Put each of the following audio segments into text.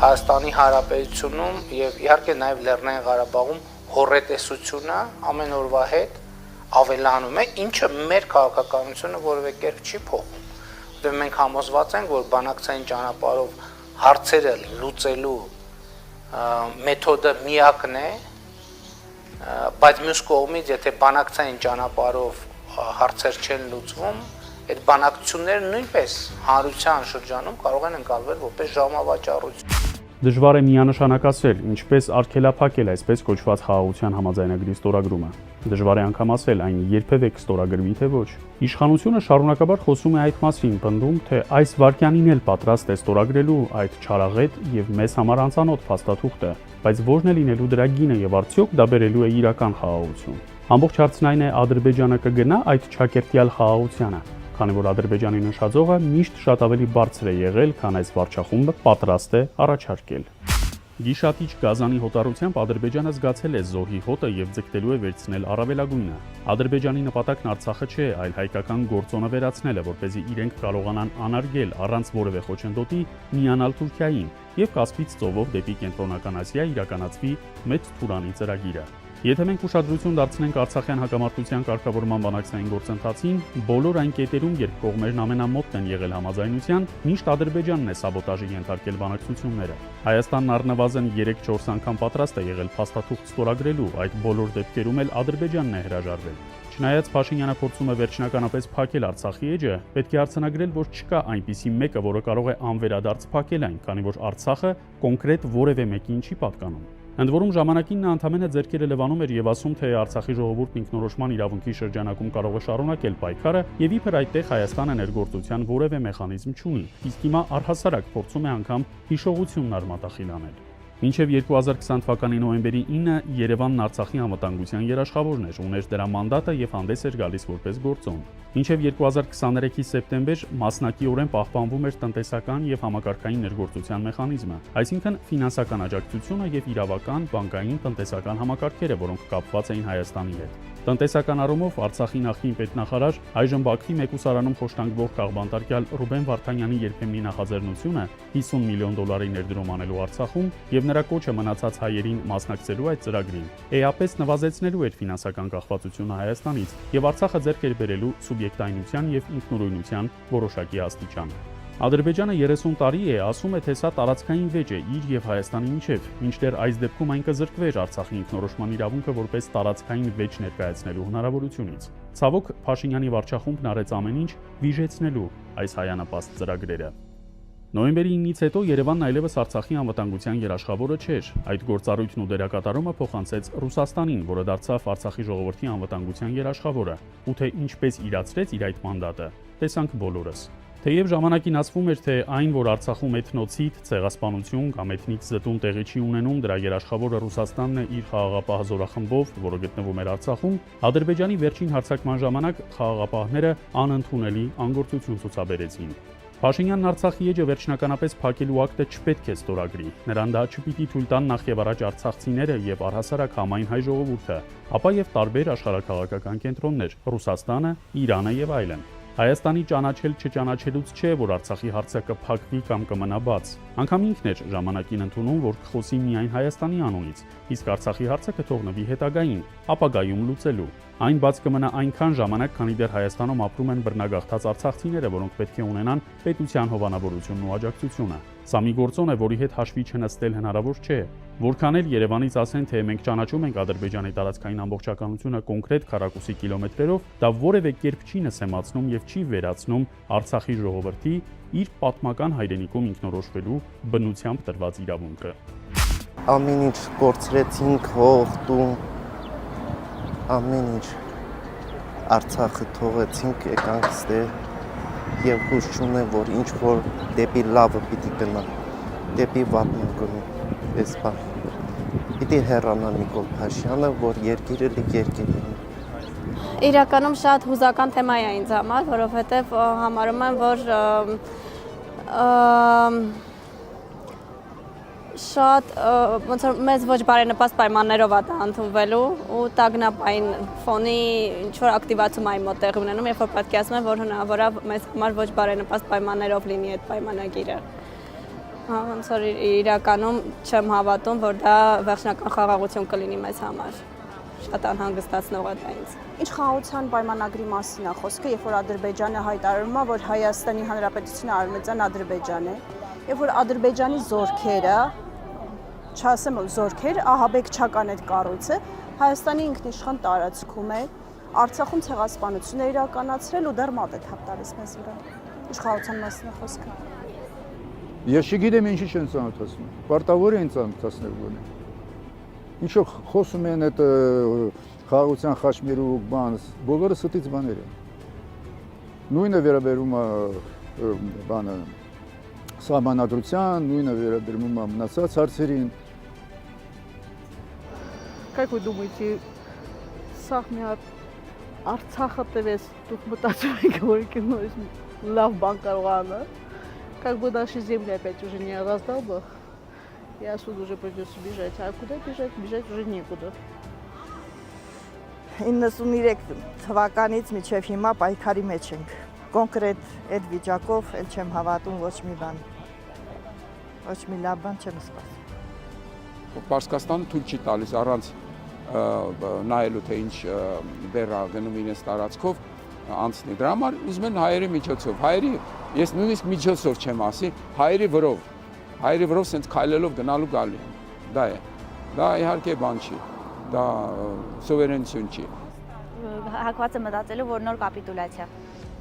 Հայաստանի Հանրապետությունում եւ իհարկե նաեւ Լեռնային Ղարաբաղում հոռետեսությունը ամեն օրվա հետ ավելանում է, ինչը մեր քաղաքականությունը որևէ կերպ չի փոխում։ Որտեղ մենք համոզված ենք, որ բանակցային ճանապարհով հարցերը լուծելու մեթոդը միակն է, բայց մյուս կողմից, եթե բանակցային ճանապարհով հարցեր չեն լուծվում, այդ բանակցությունները նույնպես հանրության շրջանում կարող են ընկալվել որպես ժամավաճառություն։ Դժվար է միանշանակ ասել, ինչպես արգելափակել այսպես կոչված խաղաղության համաձայնագրի ստորագրումը։ Դժվար է անգամ ասել, այն երբևէ կստորագրվի թե ոչ։ Իշխանությունը շարունակաբար խոսում է այդ մասին, պնդում, թե այս վայրկյանին էլ պատրաստ է ստորագրելու այդ չարաղետ եւ մեզ համար անծանոթ փաստաթուղթը, բայց ո՞րն է լինելու դրա գինը եւ արդյոք դա բերելու է իրական խաղաղություն։ Ամբողջ հարցն այն է, Ադրբեջանը կգնա այդ չակերտյալ խաղաղությանը, քանի որ Ադրբեջանի նշաձողը միշտ շատ ավելի բարձր է եղել, քան այս վարչախումբը պատրաստ է առաջարկել։ Գիշատիչ Գազանի հոտառությամբ Ադրբեջանը զգացել է զոհի հոտը եւ ձգտելու է վերցնել առավելագույնը։ Ադրբեջանի նպատակն Արցախը չէ, այլ հայկական գործոնը վերացնելը, որպեսզի իրենք կարողանան անարգել առանց որևէ խոչընդոտի միանալ Թուրքիային եւ Կասպից ծովով դեպի Կենտրոնական Ասիա իրականացվի Մեծ Թուրանի ծրագիրը։ Եթե մենք ուշադրություն դարձնենք Արցախյան հակամարտության կարգավորման բանակցային գործընթացին, բոլոր այն կետերում, երբ կողմերն ամենամոտն են եղել համաձայնության, միշտ Ադրբեջանն է սաբոտաժի ենթարկել բանակցությունները։ Հայաստանն առնվազն 3-4 անգամ պատրաստ է եղել փաստաթուղթ ստորագրելու, այդ բոլոր դեպքերում էլ Ադրբեջանն է հրաժարվել։ Չնայած Փաշինյանը փորձում է վերջնականապես փակել Արցախի էջը, պետք է արձանագրել, որ չկա այնպիսի մեկը, որը կարող է անվերադարձ փակել այն, քանի որ Արցախը կոնկրետ որևէ մեկին չի պատկանում։ Ընդ որում ժամանակին նա ընդամենը ձեռքերը լվանում էր եւ ասում, թե Արցախի ժողովուրդն ինքնորոշման իրավունքի շրջանակում կարող է շարունակել պայքարը եւ իբր այդտեղ Հայաստանը ներգործության որևէ մեխանիզմ չունի, իսկ հիմա առհասարակ փորձում է անգամ հիշողությունն արմատախիլ անել։ Մինչև 2020 թվականի նոյեմբերի 9-ը Երևանն Արցախի անվտանգության երաշխավորն էր, ուներ դրա մանդատը եւ հանդես էր գալիս որպես գործոն։ Մինչև 2023-ի սեպտեմբեր մասնակիորեն պահպանվում էր տնտեսական եւ համակարգային ներգործության մեխանիզմը, այսինքն ֆինանսական աջակցությունը եւ իրավական, բանկային, տնտեսական համակարգերը, որոնք կապված էին Հայաստանի հետ։ Տնտեսական առումով Արցախի նախկին պետնախարար, այժմ Բաքվի մեկուսարանում խոշտանգվող քաղբանտարկյալ Ռուբեն Վարդանյանի երբեմնի նախաձեռնությունը $50 միլիոն ներդրում անելու Արցախում եւ նրա կոչը մնացած հայերին մասնակցելու այդ ծրագրին էապես նվազեցնելու էր ֆինանսական կախվածությունը Հայաստանից եւ Արցախը ձեռք էր բերելու սուբյեկտայնության եւ ինքնուրույնության որոշակի աստիճան։ Ադրբեջանը 30 տարի է ասում է, թե սա տարածքային վեճ է իր եւ Հայաստանի միջև, մինչդեռ այս դեպքում այն կզրկվեր Արցախի ինքնորոշման իրավունքը որպես տարածքային վեճ ներկայացնելու հնարավորությունից։ Ցավոք Փաշինյանի վարչախումբն արեց ամեն ինչ վիժեցնելու այս հայանպաստ ծրագրերը։ Նոյեմբերի 9-ից հետո Երևանն այլևս Արցախի անվտանգության երաշխավորը չէր։ Այդ գործառույթն ու դերակատարումը փոխանցեց Ռուսաստանին, որը դարձավ Արցախի ժողովրդի անվտանգության երաշխավորը, ու թե ինչպես իրացրեց իր այդ մանդատը, տեսանք բոլորս։ Թեև ժամանակին ասվում էր, թե այն, որ Արցախում էթնոցիդ, ցեղասպանություն կամ էթնիկ զտում տեղի չի ունենում, դրա երաշխավորը Ռուսաստանն է իր խաղաղապահ զորախմբով, որը գտնվում էր Արցախում, Ադրբեջանի վերջին հարձակման ժամանակ խաղաղապահները անընդունելի անգործություն ցուցաբերեցին։ Փաշինյանն Արցախի էջը վերջնականապես փակելու ակտը չպետք է ստորագրի։ Նրան դա չպիտի թույլ տան նախ եւ առաջ արցախցիները եւ առհասարակ համայն հայ ժողովուրդը, ապա եւ տարբեր աշխարհաքաղաքական կենտրոններ՝ Ռուսաստանը, Իրանը եւ այլն։ Հայաստանի ճանաչել չճանաչելուց չէ, որ Արցախի հարցը կփակվի կամ կմնա բաց։ Անկամ ինքն էր ժամանակին ընդունում, որ կխոսի միայն Հայաստանի անունից, իսկ Արցախի հարցը կթողնվի հետագային, ապագայում լուծելու։ Այն բաց կմնա այնքան ժամանակ, քանի դեռ Հայաստանում ապրում են բռնագաղթած արցախցիները, որոնք պետք է ունենան պետության հովանավորությունն ու աջակցությունը։ Սա մի գործոն է, որի հետ հաշվի չնստել հնարավոր չէ։ Որքան էլ Երևանից ասեն, թե մենք ճանաչում ենք Ադրբեջանի տարածքային ամբողջականությունը կոնկրետ քառակուսի կիլոմետրերով, դա որևէ կերպ չի նսեմացնում եւ չի վերացնում Արցախի ժողովրդի իր պատմական հայրենիքում ինքնորոշվելու բնությամբ տրված իրավունքը։ Ամեն ինչ կորցրեցինք, հող, տուն, ամեն ինչ Արցախը թողեցինք, եկանք ստեղ եւ հույս չունեմ, որ ինչ որ դեպի լավը պիտի գնա, դեպի վատն գնում, այս բան։ Պիտի հեռանա Նիկոլ Փաշյանը, որ երկիրը երկիր լինի։ Իրականում շատ հուզական թեմա է ինձ համար, որովհետեւ համարում եմ, որ շատ ոնց որ մեզ ոչ բարենպաստ պայմաններով է դա ընդունվելու ու տագնապային ֆոնի ինչ որ ակտիվացում այն մոտ տեղի ունենում, երբ որ պատկերացնում եմ, որ հնարավոր է մեզ համար ոչ բարենպաստ պայմաններով լինի այդ պայմանագիրը։ Հա, ոնց որ իրականում չեմ հավատում, որ դա վերջնական խաղաղություն կլինի մեզ համար։ Շատ անհանգստացնող է դա ինձ։ Ինչ խաղաղության պայմանագրի մասին է խոսքը, երբ որ Ադրբեջանը հայտարարում է, որ Հայաստանի Հանրապետությունը Արևմտյան Ադրբեջան է, երբ որ Ադրբեջանի զորքերը, չասեմ զորքեր, ահաբեկչական այդ կառույցը Հայաստանի ինքնիշխան տարածքում է, Արցախում ցեղասպանություն է իրականացրել ու դեռ մատ է թափ տալիս մեզ վրա։ Ինչ խաղաղության մասին է խոսքը։ Ես չգիտեմ ինչի չեն ծանոթացնում։ Պարտավոր են ծանոթացնել գոնե։ Ինչո՞վ խոսում են այդ խաղաղության խաչմերու բան, բոլորը ստից բաներ են։ Նույնը վերաբերում է բանը սահմանադրության, նույնը վերաբերում է մնացած հարցերին։ Как вы думаете, Սահմիա Արցախը տևես դուք մտածում եք որ կինո լավ բան կարող անա, как бы наши земли опять уже не раздолбах, и отсюда уже придется бежать. А куда бежать? Бежать уже некуда. 93 թվականից մինչև հիմա պայքարի մեջ ենք։ Կոնկրետ այդ վիճակով էլ չեմ հավատում ոչ մի բան։ Ոչ մի լավ բան չեմ սպասում։ Պարսկաստանը թույլ չի տալիս առանց նայելու թե ինչ բեռ է գնում իրենց տարածքով անցնի։ Դրա համար ուզում են հայերի միջոցով։ Հայերի, ես նույնիսկ միջոցով չեմ ասի, հայերի վրով սենց քայլելով գնալու գալի։ Դա է։ Դա իհարկե բան չի։ Դա սուվերենություն չի։ Հակված է մտածելու, որ նոր կապիտուլյացիա,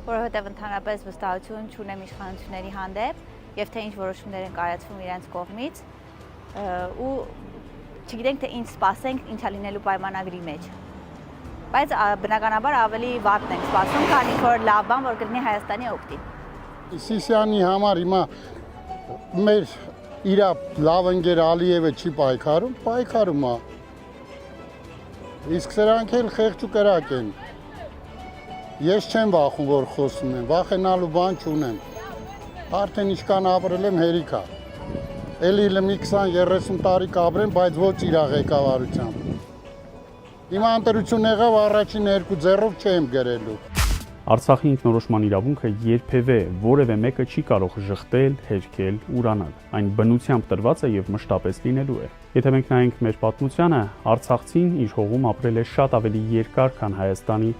որովհետև ընդհանրապես վստահություն չունեմ իշխանությունների հանդեպ եւ թե ինչ որոշումներ են կայացվում իրենց կողմից ու չգիտենք թե ինչ սպասենք, ինչա լինելու պայմանագրի մեջ։ Բայց բնականաբար ավելի վատն ենք սպասում, քանի որ լավ բան, որ կլինի Հայաստանի օգտին։ Սիսիանի համար հիմա մեր իր լավ ընկեր Ալիևը չի պայքարում է։ Իսկ սրանք էլ խեղճ ու կրակ են։ Ես չեմ վախում, որ խոսում եմ, վախենալու բան չունեմ։ Արդեն ինչքան ապրել եմ հերիք է։ Էլի մի 20-30 տարի կապրեմ, բայց ոչ իր ղեկավարությամբ։ Հիմա ընտրություն եղավ առաջին 2 ձեռով չեմ գրելու։ Արցախի ինքնորոշման իրավունքը երբևէ որևէ մեկը չի կարող ժխտել, հերքել, ուրանալ։ Այն բնությամբ տրված է եւ մշտապես լինելու է։ Եթե մենք նայենք մեր պատմությանը, արցախցին իր հողում ապրել է շատ ավելի երկար, քան Հայաստանի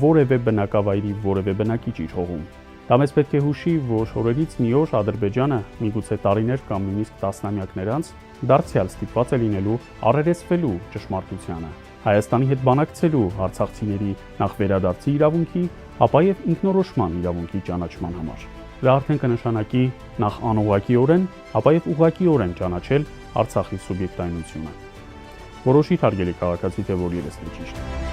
որևէ բնակավայրի որևէ բնակիչ իր հողում։ Դա մեզ պետք է հուշի, որ օրերից մի օր Ադրբեջանը, միգուցե տարիներ կամ նույնիսկ տասնամյակներ անց, դարձյալ ստիպված է լինելու առերեսվելու ճշմարտությանը։ Հայաստանի հետ բանակցելու արցախցիների նախ վերադարձի իրավունքի, ապա եւ ինքնորոշման իրավունքի ճանաչման համար։ Դա արդեն կնշանակի նախ անուղղակիորեն, ապա եւ ուղղակիորեն ճանաչել Արցախի սուբյեկտայնությունը։ Որոշի հարգելի քաղաքացի, թե որ երեսն ճիշտ է։